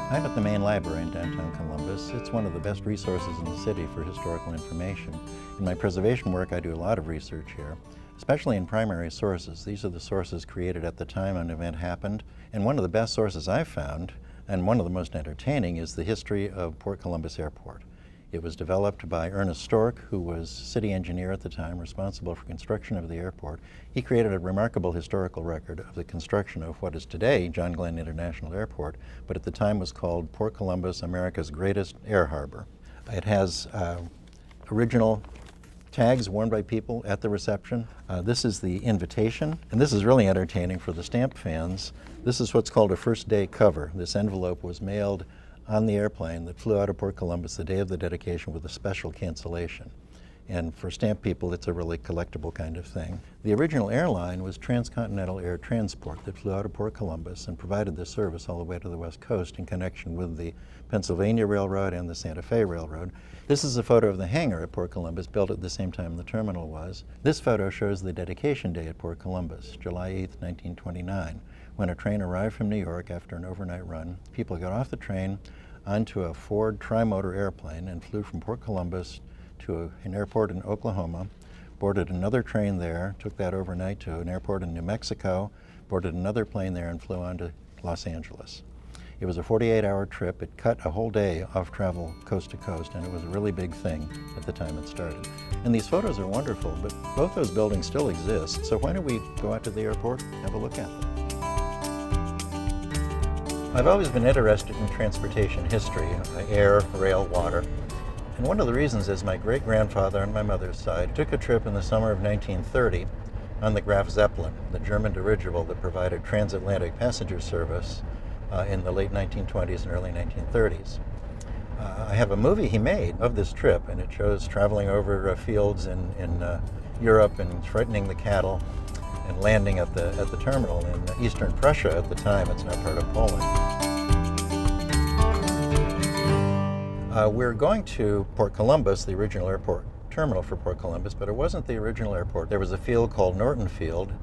I'm at the main library in downtown Columbus. It's one of the best resources in the city for historical information. In my preservation work, I do a lot of research here, especially in primary sources. These are the sources created at the time an event happened. And one of the best sources I've found, and one of the most entertaining, is the history of Port Columbus Airport. It was developed by Ernest Stork, who was city engineer at the time, responsible for construction of the airport. He created a remarkable historical record of the construction of what is today John Glenn International Airport, but at the time was called Port Columbus, America's greatest air harbor. It has original tags worn by people at the reception. This is the invitation, and this is really entertaining for the stamp fans. This is what's called a first day cover. This envelope was mailed on the airplane that flew out of Port Columbus the day of the dedication with a special cancellation. And for stamp people, it's a really collectible kind of thing. The original airline was Transcontinental Air Transport that flew out of Port Columbus and provided this service all the way to the West Coast in connection with the Pennsylvania Railroad and the Santa Fe Railroad. This is a photo of the hangar at Port Columbus, built at the same time the terminal was. This photo shows the dedication day at Port Columbus, July 8th, 1929, when a train arrived from New York after an overnight run. People got off the train onto a Ford tri-motor airplane and flew from Port Columbus to an airport in Oklahoma, boarded another train there, took that overnight to an airport in New Mexico, boarded another plane there and flew on to Los Angeles. It was a 48-hour trip. It cut a whole day off travel coast to coast, and it was a really big thing at the time it started. And these photos are wonderful, but both those buildings still exist, so why don't we go out to the airport, have a look at them. I've always been interested in transportation history, air, rail, water. And one of the reasons is my great-grandfather on my mother's side took a trip in the summer of 1930 on the Graf Zeppelin, the German dirigible that provided transatlantic passenger service in the late 1920s and early 1930s. I have a movie he made of this trip, and it shows traveling over fields in Europe and frightening the cattle and landing at the terminal in eastern Prussia at the time. It's now part of Poland. We're going to Port Columbus, the original airport terminal for Port Columbus, but it wasn't the original airport. There was a field called Norton Field,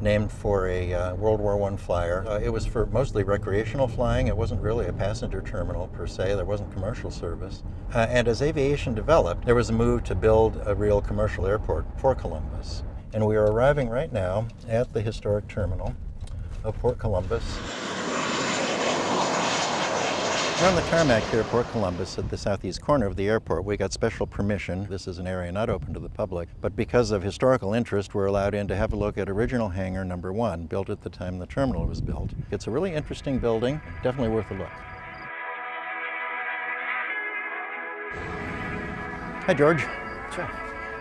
named for a World War I flyer. It was for mostly recreational flying. It wasn't really a passenger terminal per se. There wasn't commercial service. And as aviation developed, there was a move to build a real commercial airport for Columbus. And we are arriving right now at the historic terminal of Port Columbus. We're on the tarmac here at Port Columbus at the southeast corner of the airport. We got special permission. This is an area not open to the public, but because of historical interest, we're allowed in to have a look at original hangar number 1, built at the time the terminal was built. It's a really interesting building, definitely worth a look. Hi, George. Sure.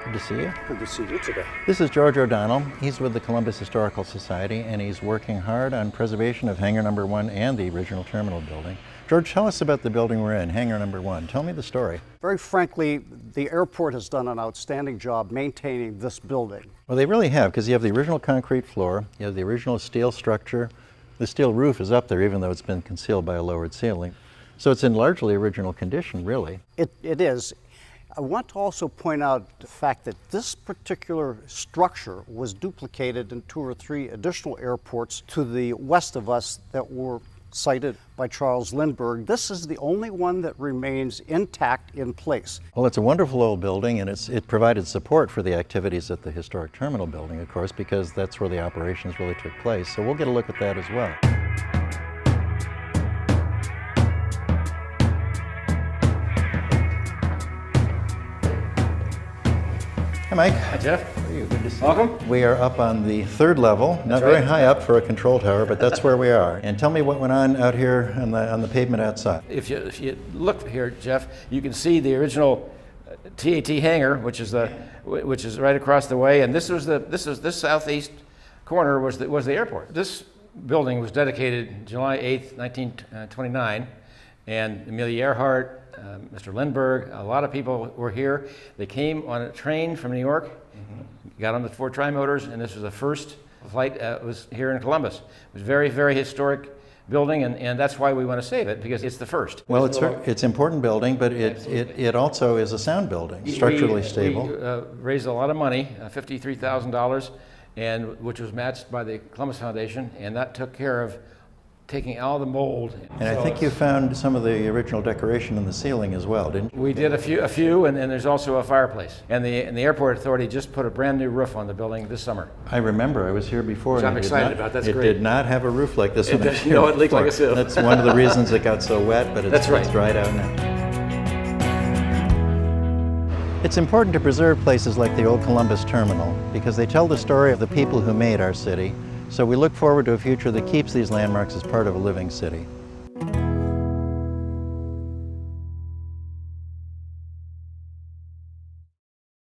Good to see you. Good to see you today. This is George O'Donnell. He's with the Columbus Historical Society, and he's working hard on preservation of hangar number 1 and the original terminal building. George, tell us about the building we're in, hangar number 1. Tell me the story. Very frankly, the airport has done an outstanding job maintaining this building. Well, they really have, because you have the original concrete floor, you have the original steel structure. The steel roof is up there, even though it's been concealed by a lowered ceiling. So it's in largely original condition, really. It is. I want to also point out the fact that this particular structure was duplicated in 2 or 3 additional airports to the west of us that were cited by Charles Lindbergh. This is the only one that remains intact in place. Well, it's a wonderful old building, and it provided support for the activities at the historic terminal building, of course, because that's where the operations really took place. So we'll get a look at that as well. Hi, Mike. Hi, Jeff. How are you? Good to see Welcome. you. We are up on the 3rd level, not very high up for a control tower, but that's where we are. And tell me what went on out here on the pavement outside. If you look here, Jeff, you can see the original TAT hangar, which is right across the way, and this southeast corner was the airport. This building was dedicated July 8th, 1929, and Amelia Earhart, Mr. Lindbergh, a lot of people were here. They came on a train from New York, got on the 4 tri-motors, and this was the first flight was here in Columbus. It was a very, very historic building, and that's why we want to save it, because it's the first. Well, it's an important building, but it also is a sound building, structurally stable. We raised a lot of money, $53,000, and which was matched by the Columbus Foundation, and that took care of taking all the mold. And I think you found some of the original decoration in the ceiling as well, didn't you? We did a few, and there's also a fireplace. And the airport authority just put a brand new roof on the building this summer. I remember, I was here before. Which and I'm it did excited not- about. That's it great. did not have a roof like this one. did- no, it leaked like a sieve. That's one of the reasons it got so wet, but That's right. it's dried out now. It's important to preserve places like the old Columbus Terminal because they tell the story of the people who made our city. So we look forward to a future that keeps these landmarks as part of a living city.